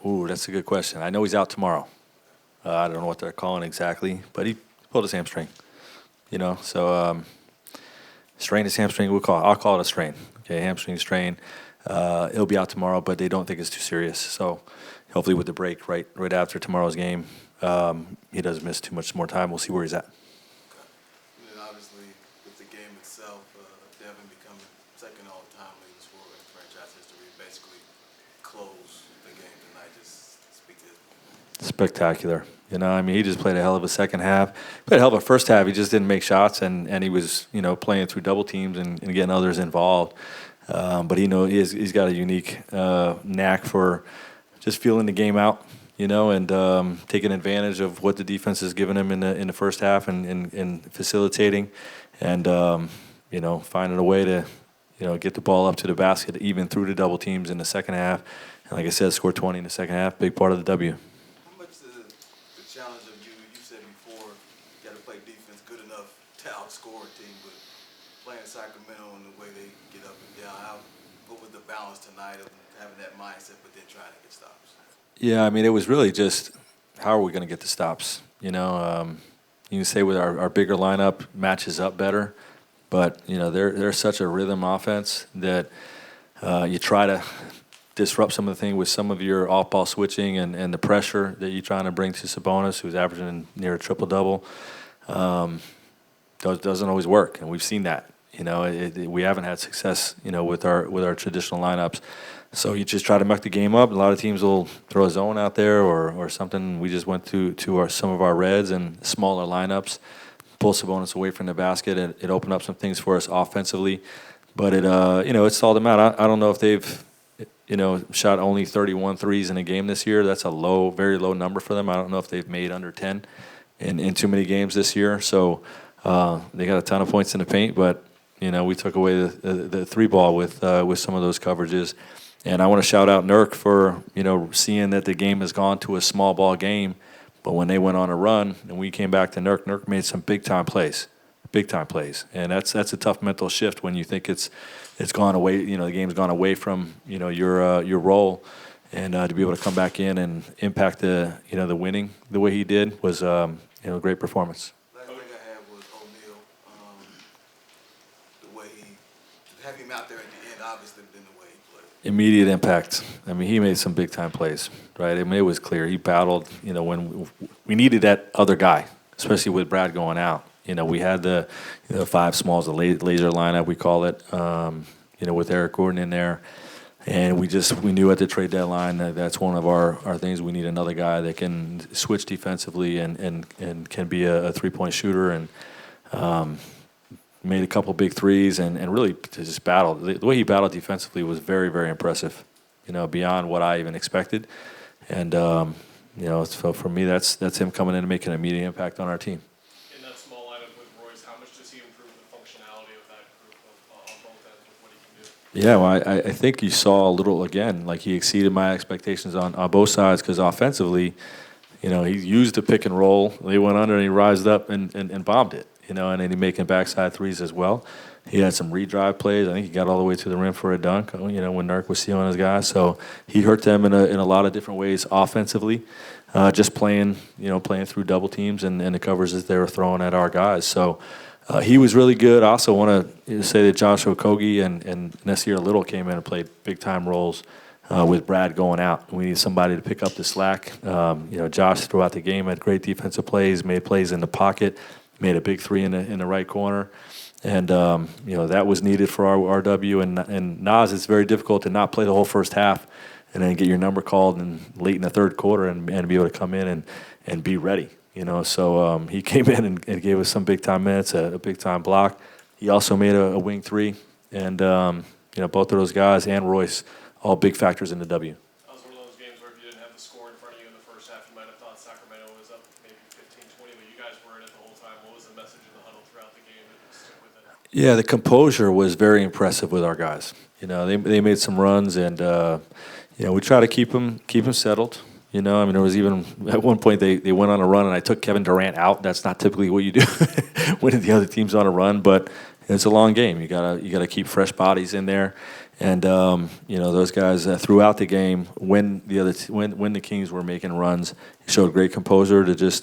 Ooh, that's a good question. I know he's out tomorrow. I don't know what they're calling exactly, but he pulled his hamstring. So strain his hamstring. I'll call it a strain. Okay, hamstring strain. He'll be out tomorrow, but they don't think it's too serious. So hopefully, with the break right after tomorrow's game, he doesn't miss too much more time. We'll see where he's at. And then obviously, with the game itself, Devin becoming second all-time leading scorer in franchise history, basically close the game tonight. Just speak to it. Spectacular. He just played a hell of a second half. Played a hell of a first half. He just didn't make shots, and he was, playing through double teams and getting others involved. But he's got a unique knack for just feeling the game out, and taking advantage of what the defense has given him in the first half and facilitating, and finding a way to get the ball up to the basket even through the double teams in the second half. And like I said, score 20 in the second half, big part of the W. How much the challenge of you said before, you got to play defense good enough to outscore a team, but playing Sacramento and the way they get up and down, what was the balance tonight of having that mindset but then trying to get stops? Yeah, it was really just how are we going to get the stops? You can say with our bigger lineup matches up better, but they're such a rhythm offense that you try to disrupt some of the thing with some of your off-ball switching and the pressure that you're trying to bring to Sabonis, who's averaging near a triple-double. Doesn't always work, and we've seen that. We haven't had success, with our traditional lineups. So you just try to muck the game up. A lot of teams will throw a zone out there or something. We just went to some of our reds and smaller lineups, pull Sabonis away from the basket. It opened up some things for us offensively, but it stalled them out. I don't know if they've shot only 31 threes in a game this year. That's a very low number for them. I don't know if they've made under 10 in too many games this year. So they got a ton of points in the paint, but we took away the three ball with some of those coverages. And I want to shout out Nurk for seeing that the game has gone to a small ball game, but when they went on a run and we came back to Nurk made some big time plays, and that's a tough mental shift when you think it's gone away. The game's gone away from your role, and to be able to come back in and impact the winning the way he did was a great performance. Last thing I had was O'Neale. The way having him out there at the end, obviously, been the way he played. Immediate impact. He made some big time plays, right? It was clear he battled. When we needed that other guy, especially with Brad going out. We had the five smalls, the laser lineup we call it. With Eric Gordon in there, and we knew at the trade deadline that's one of our things. We need another guy that can switch defensively and can be a 3-point shooter, and made a couple big threes and really just battled. The way he battled defensively was very, very impressive, beyond what I even expected. And, so for me, that's him coming in and making an immediate impact on our team. In that small lineup with Royce, how much does he improve the functionality of that group on both ends with what he can do? Yeah, well, I think you saw a little, again, like he exceeded my expectations on both sides because offensively, he used the pick and roll. They went under and he rised up and bombed it. And then he making backside threes as well. He had some redrive plays. I think he got all the way to the rim for a dunk, when Nurk was stealing his guys. So he hurt them in a lot of different ways offensively, just playing through double teams and the covers that they were throwing at our guys. So he was really good. I also want to say that Josh Okogie and Nasir Little came in and played big-time roles with Brad going out. We need somebody to pick up the slack. Josh throughout the game had great defensive plays, made plays in the pocket, made a big three in the right corner. And, that was needed for our RW. And Nas, it's very difficult to not play the whole first half and then get your number called late in the third quarter and be able to come in and be ready. So he came in and gave us some big-time minutes, a big-time block. He also made a wing three. And, both of those guys and Royce, all big factors in the W. That was one of those games where if you didn't have the score in front of you in the first half, you might have thought Sacramento was up maybe 15-20, but you guys were in it the whole time. What was the message in the huddle throughout the game that stuck with it? Yeah, the composure was very impressive with our guys. They made some runs, and we try to keep them settled. There was even at one point they went on a run, and I took Kevin Durant out. That's not typically what you do when the other team's on a run, but it's a long game. You gotta keep fresh bodies in there, And those guys throughout the game, when the Kings were making runs, showed great composure to just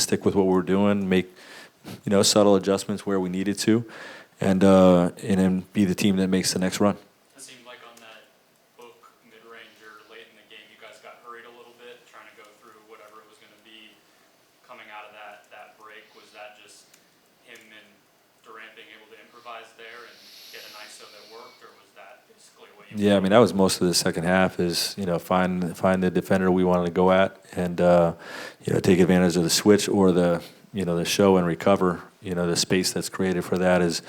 stick with what we were doing, make subtle adjustments where we needed to, and then be the team that makes the next run. It seemed like on that book mid-ranger late in the game, you guys got hurried a little bit, trying to go through whatever it was going to be coming out of that break. Was that just him and Durant being able to improvise there and get an ISO that worked, or was that basically what you? Yeah, I mean that was most of the second half. Is find the defender we wanted to go at, and take advantage of the switch or the show and recover. The space that's created for that is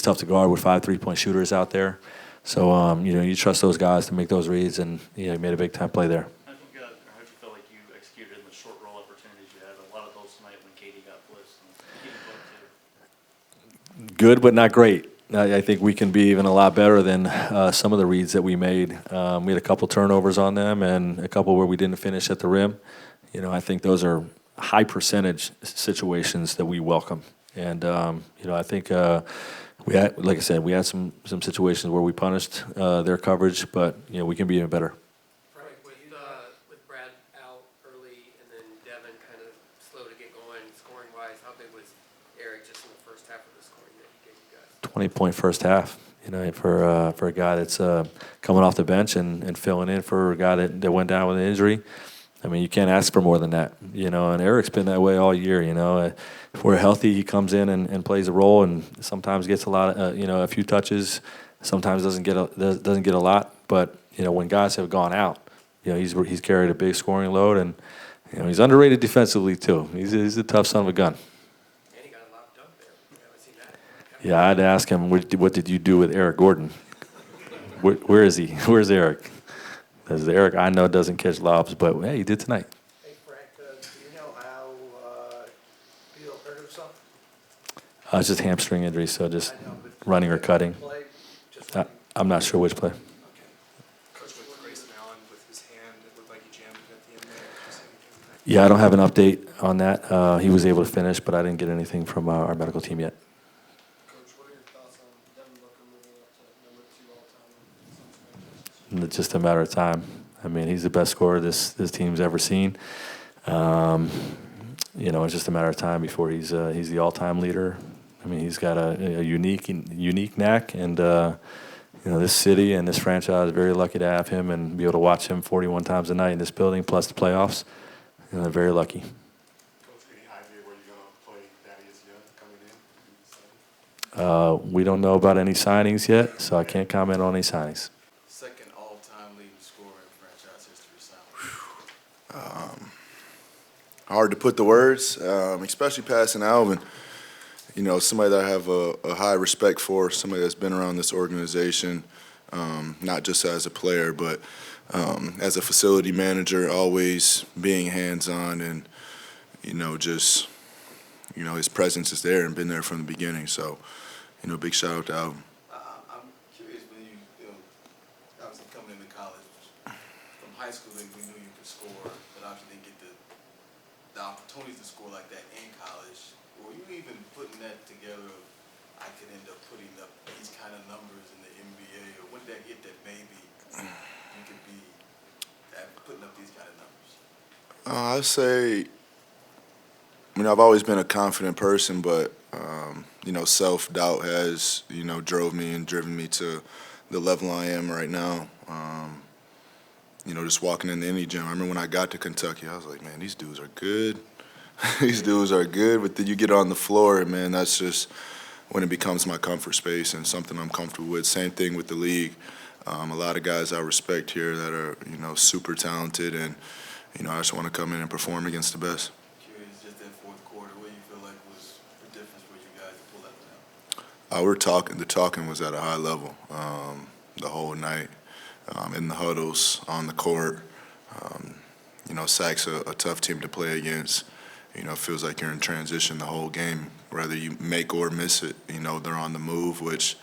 tough to guard with 5 3-point shooters out there. So you trust those guys to make those reads, and he made a big time play there. How did you feel like you executed in the short roll opportunities you had? A lot of those tonight when Katie got blitzed. Good, but not great. I think we can be even a lot better than some of the reads that we made. We had a couple turnovers on them and a couple where we didn't finish at the rim. I think those are high percentage situations that we welcome. And, I think we had, like I said, we had some situations where we punished their coverage, but, we can be even better. Frank, with Brad out early and then Devin kind of slow to get going scoring-wise, how big was Eric just in the first half of the scoring that he gave you guys? 20-point first half, for a guy that's coming off the bench and filling in for a guy that went down with an injury. I mean, you can't ask for more than that, and Eric's been that way all year, If we're healthy, he comes in and plays a role and sometimes gets a lot of, a few touches, sometimes doesn't get a lot. But, when guys have gone out, he's carried a big scoring load and, he's underrated defensively too. He's a tough son of a gun. And he got locked up there. We haven't seen that. Yeah, I had to ask him, what did you do with Eric Gordon? Where is he? Where's Eric? Because Eric, I know, doesn't catch lobs, but, hey, he did tonight. Hey, Frank, do you know how Beal hurt himself? It's just hamstring injury, so just I know, but running or cutting. play, just running. I'm not sure which play. Coach, with Grayson Allen with his hand, it looked like he jammed it at the end there. Just anything? Yeah, I don't have an update on that. He was able to finish, but I didn't get anything from our medical team yet. Coach, what are your thoughts on Devin Booker moving up to number 2 all-time in some franchises? It's just a matter of time. I mean, he's the best scorer this team's ever seen. It's just a matter of time before he's the all-time leader. I mean, he's got a unique knack, and this city and this franchise is very lucky to have him and be able to watch him 41 times a night in this building, plus the playoffs. They're very lucky. Coach, any idea where you're going to play Thaddeus Young coming in? We don't know about any signings yet, so I can't comment on any signings. Second all-time leading scorer in franchise history. Sound. Hard to put the words, especially passing Alvin. Somebody that I have a high respect for, somebody that's been around this organization, not just as a player, but as a facility manager, always being hands-on and, his presence is there and been there from the beginning. So, big shout out to Alvin. I'm curious when you obviously coming into college, from high school we knew you could score, but obviously didn't get the opportunities to score like that in college. Were you even putting that together? I could end up putting up these kind of numbers in the NBA, or when did that hit that maybe you could be putting up these kind of numbers? I'd say, I've always been a confident person, but, self-doubt has, drove me and driven me to the level I am right now. Just walking into any gym. I remember when I got to Kentucky, I was like, man, these dudes are good. These dudes are good, but then you get on the floor, and, man, that's just when it becomes my comfort space and something I'm comfortable with. Same thing with the league. A lot of guys I respect here that are, super talented, and, I just want to come in and perform against the best. Curious, just that fourth quarter, what do you feel like was the difference for you guys to pull that one out? The talking was at a high level the whole night, in the huddles, on the court. SAC's a tough team to play against. It feels like you're in transition the whole game. Whether you make or miss it, they're on the move, which,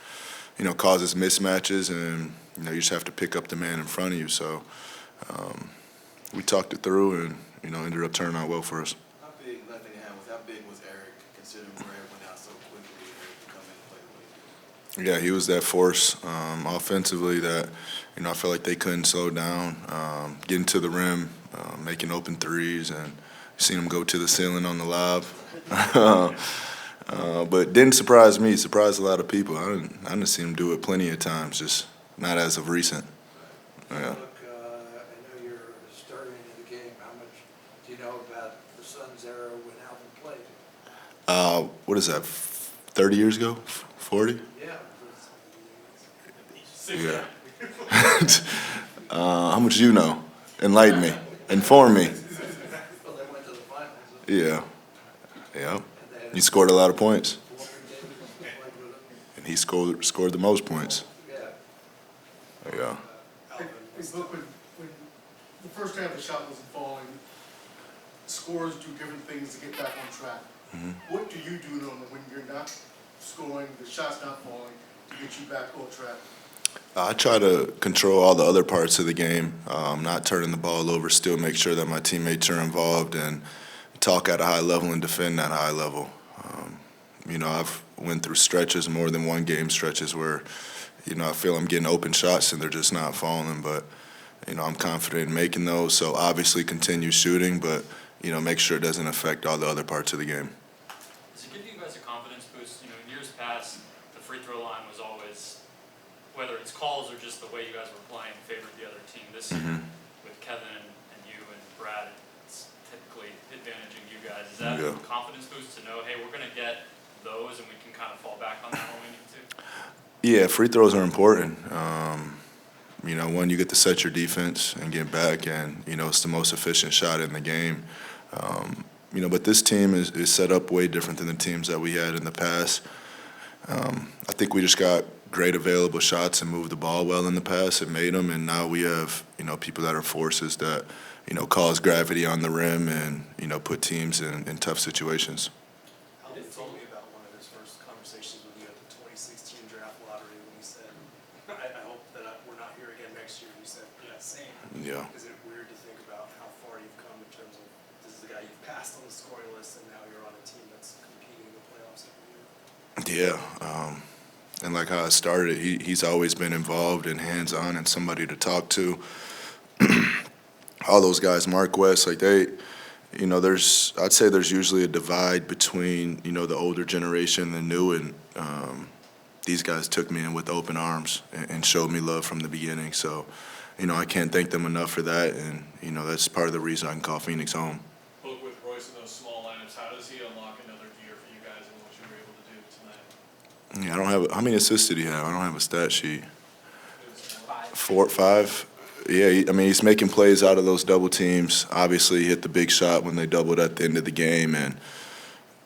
causes mismatches, and, you just have to pick up the man in front of you. So we talked it through and, ended up turning out well for us. How big was Eric, considering where it went out so quickly, to come in and play the way he did? Yeah, he was that force offensively that, I felt like they couldn't slow down, getting to the rim, making open threes, and seen him go to the ceiling on the lob. But didn't surprise me, surprised a lot of people. I didn't see him do it plenty of times, just not as of recent. Yeah. Look, I know you're starting in the game. How much do you know about the Suns era when Alvin played? What is that, 30 years ago? 40? Yeah. Yeah. How much do you know? Enlighten me. Inform me. Well, they went to the finals. Yeah. Yeah. He scored a lot of points, Walker Davis played with them. and he scored the most points. Yeah. Yeah. Hey, look, when the first half the shot wasn't falling, scorers do different things to get back on track. What do you do normally when you're not scoring, the shot's not falling, to get you back on track? I try to control all the other parts of the game, not turning the ball over, still make sure that my teammates are involved and talk at a high level and defend at a high level. I've went through stretches, more than one game stretches, where, I feel I'm getting open shots and they're just not falling. But, I'm confident in making those. So obviously continue shooting, but, make sure it doesn't affect all the other parts of the game. Does it give you guys a confidence boost? In years past, the free throw line was always, whether it's calls or just the way you guys were playing, favored the other team. This year, with Kevin and you and Brad, it's typically advantaging you guys. Is that Yeah. a confidence boost to know, hey, we're going to get those and we can kind of fall back on that when we need to? Yeah, free throws are important. One, you get to set your defense and get back, and, it's the most efficient shot in the game. But this team is set up way different than the teams that we had in the past. I think we just got great available shots and moved the ball well in the past and made them, and now we have, people that are forces that, cause gravity on the rim and, put teams in tough situations. Alvin told me about one of his first conversations with you at the 2016 draft lottery when he said, I hope that we're not here again next year. And you said, yeah, same. Yeah. Is it weird to think about how far you've come in terms of this is the guy you've passed on the scoring list and now you're on a team that's competing in the playoffs every year? Yeah. And like how I started, he's always been involved and hands-on and somebody to talk to. All those guys, Mark West, like I'd say there's usually a divide between, the older generation and the new, and these guys took me in with open arms and showed me love from the beginning. So, I can't thank them enough for that, and, that's part of the reason I can call Phoenix home. Look, with Royce in those small lineups, how does he unlock another gear for you guys and what you were able to do tonight? Yeah, I don't have how many assists did he have? I don't have a stat sheet. It was 4 or 5. Yeah, he's making plays out of those double teams. Obviously, he hit the big shot when they doubled at the end of the game, and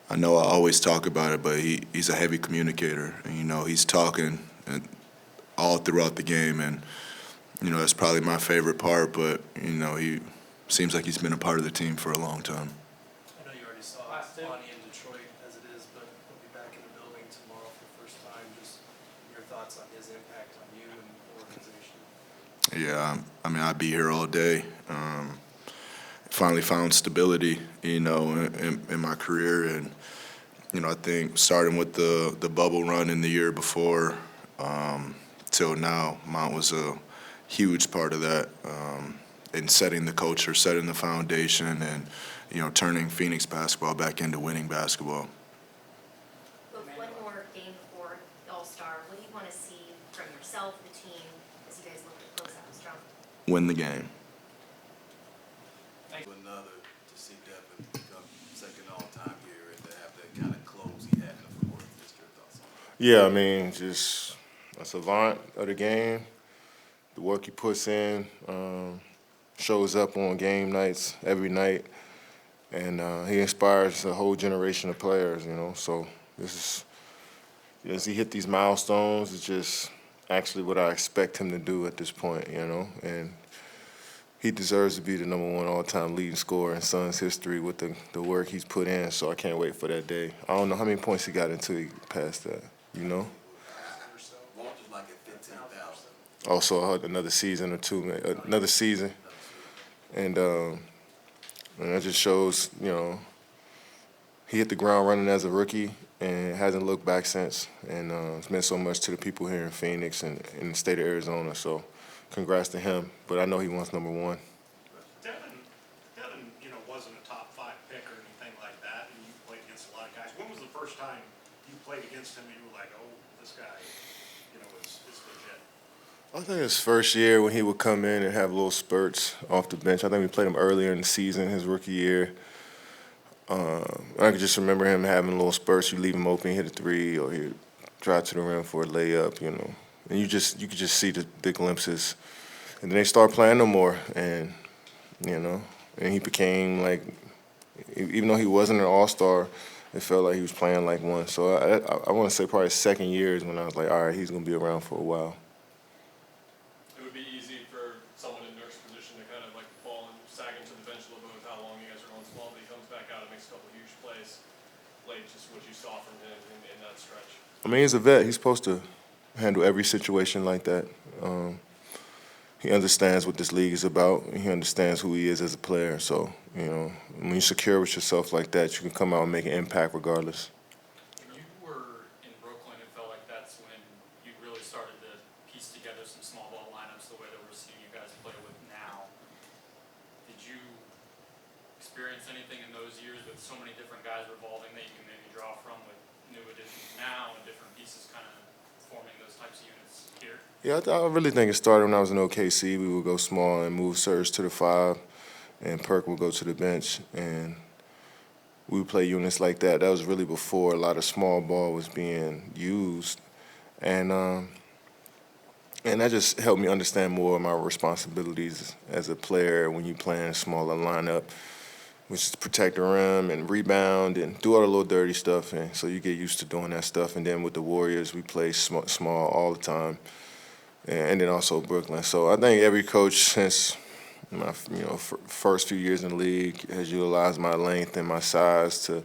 I know I always talk about it, but he's a heavy communicator. And, he's talking all throughout the game, and, that's probably my favorite part, but, he seems like he's been a part of the team for a long time. I know you already saw Lonnie in Detroit as it is, but he'll be back in the building tomorrow for the first time. Just your thoughts on his impact on you and the organization. Yeah, I'd be here all day. Finally found stability, in my career, and I think starting with the bubble run in the year before till now, Mount was a huge part of that in setting the culture, setting the foundation, and turning Phoenix basketball back into winning basketball. With one more game before the All-Star, what do you want to see from yourself, the team, as you guys look to close out strong? Win the game. Another to see Devin become second all-time here and to have that kind of close he had in the fourth. Just your thoughts on that. Yeah, just a savant of the game. The work he puts in, shows up on game nights every night, and he inspires a whole generation of players. So this is, as he hit these milestones, it's just actually what I expect him to do at this point. And he deserves to be the #1 all-time leading scorer in Suns history with the work he's put in. So I can't wait for that day. I don't know how many points he got until he passed that. Walter's like at 15,000. Also another season or two, another season, and that just shows, he hit the ground running as a rookie, and hasn't looked back since. And it's meant so much to the people here in Phoenix and in the state of Arizona. So congrats to him. But I know he wants number one. Devin, wasn't a top 5 pick or anything like that, and you played against a lot of guys. When was the first time you played against him and you were like, oh, this guy, is legit? I think his first year when he would come in and have little spurts off the bench. I think we played him earlier in the season, his rookie year. I can just remember him having little spurts. You leave him open, hit a 3, or he'd drive to the rim for a layup, And you could just see the glimpses. And then they start playing no more, and and he became like, even though he wasn't an all-star, it felt like he was playing like one. So I want to say probably second year is when I was like, all right, he's gonna be around for a while. It would be easy for someone in Nurk's position to kind of like fall and sag into the bench a little bit with how long you guys are going small, but he comes back out and makes a couple huge plays. Like just what you saw from him in that stretch. I mean, he's a vet. He's supposed to handle every situation like that. He understands what this league is about. He understands who he is as a player. So, when you're secure with yourself like that, you can come out and make an impact regardless. When you were in Brooklyn, it felt like that's when you really started to piece together some small ball lineups the way that we're seeing you guys play with now. Did you experience anything in those years with so many different guys revolving that you can maybe draw from with new additions now and different pieces kind of forming those types of units here? Yeah, I really think it started when I was in OKC. We would go small and move Serge to the 5, and Perk would go to the bench, and we would play units like that. That was really before a lot of small ball was being used, and that just helped me understand more of my responsibilities as a player when you play in a smaller lineup, which is protect the rim and rebound and do all the little dirty stuff, and so you get used to doing that stuff. And then with the Warriors, we play small all the time. And then also Brooklyn. So I think every coach since my first few years in the league has utilized my length and my size to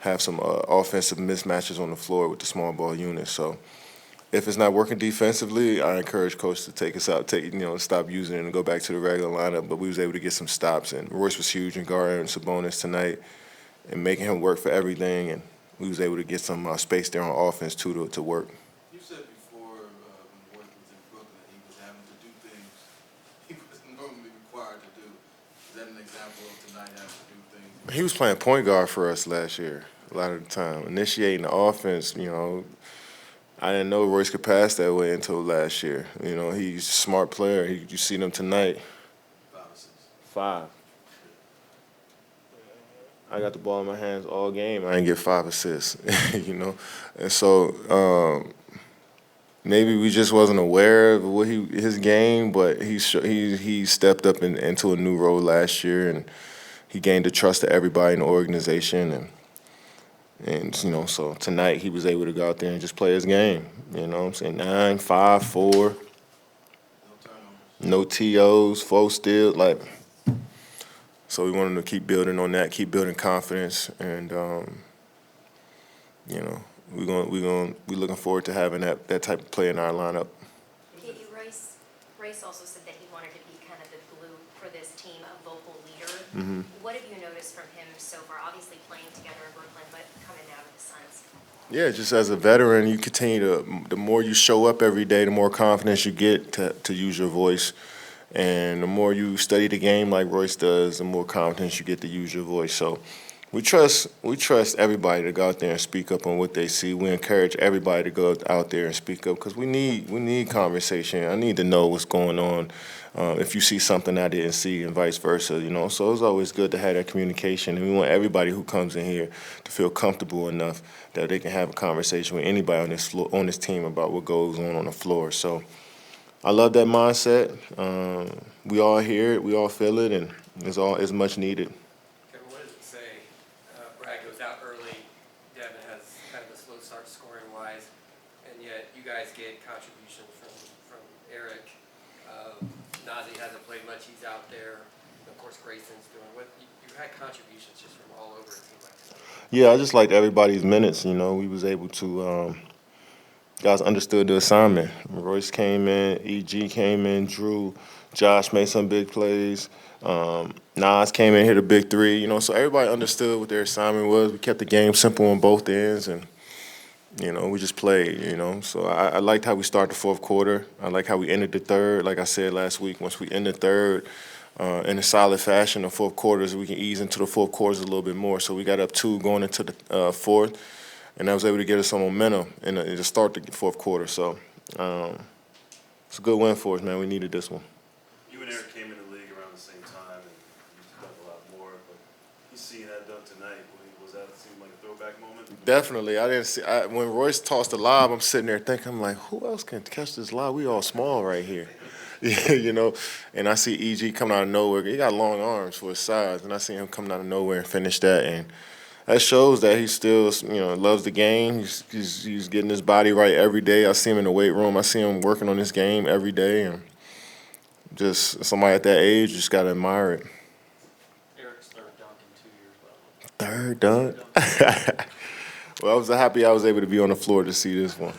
have some offensive mismatches on the floor with the small ball unit. So if it's not working defensively, I encourage coaches to take us out, stop using it and go back to the regular lineup. But we was able to get some stops, and Royce was huge in guarding Sabonis tonight and making him work for everything. And we was able to get some space there on offense too to work. You said before when Royce was in Brooklyn that he was having to do things he wasn't normally required to do. Is that an example of tonight having to do things? He was playing point guard for us last year a lot of the time, initiating the offense. I didn't know Royce could pass that way until last year. He's a smart player. You see him tonight. 5 or 6. 5. I got the ball in my hands all game. I didn't get 5 assists, And so maybe we just wasn't aware of his game, but he stepped up into a new role last year, and he gained the trust of everybody in the organization. And so tonight he was able to go out there and just play his game. 9, 5, 4. No turnovers. No TOs, 4 steals, So we wanted to keep building on that, keep building confidence, and we're looking forward to having that type of play in our lineup. Katie, Royce also said that he wanted to be kind of the glue for this team, a vocal leader. Mm-hmm. What have you noticed from him so far? Obviously playing together in Brooklyn, but coming down to the Suns. Yeah, just as a veteran, you continue the more you show up every day, the more confidence you get to use your voice. And the more you study the game like Royce does, the more confidence you get to use your voice. So we trust everybody to go out there and speak up on what they see. We encourage everybody to go out there and speak up because we need conversation. I need to know what's going on if you see something I didn't see and vice versa, So it's always good to have that communication. And we want everybody who comes in here to feel comfortable enough that they can have a conversation with anybody on this team about what goes on the floor. So I love that mindset. We all hear it, we all feel it, and it's much needed. Kevin, what does it say? Brad goes out early, Devin has kind of a slow start scoring-wise, and yet you guys get contributions from Eric. Nazi hasn't played much, he's out there. And of course, Grayson's doing what you had contributions just from all over a team like that. Yeah, I just liked everybody's minutes. We was able to. Guys understood the assignment. Royce came in, EG came in, Drew, Josh made some big plays. Nas came in, hit a big 3. So everybody understood what their assignment was. We kept the game simple on both ends, and We just played, So I liked how we started the fourth quarter. I like how we ended the third. Like I said last week, once we end the third in a solid fashion, the fourth quarters, we can ease into the fourth quarters a little bit more. So we got up 2 going into the fourth, and that was able to get us some momentum to start the fourth quarter. So it's a good win for us, man. We needed this one. You and Eric came in the league around the same time, and you've done a lot more. But you seeing that done tonight, was that seem like a throwback moment? Definitely. I didn't see when Royce tossed the lob. I'm sitting there thinking, I'm like, who else can catch this lob? We all small right here, And I see EG coming out of nowhere. He got long arms for his size, and I see him coming out of nowhere and finish that. And that shows that he still, loves the game. He's getting his body right every day. I see him in the weight room. I see him working on his game every day, and just somebody at that age just gotta admire it. Eric's third dunk in 2 years, by the way. Third dunk. Well, I was happy I was able to be on the floor to see this one.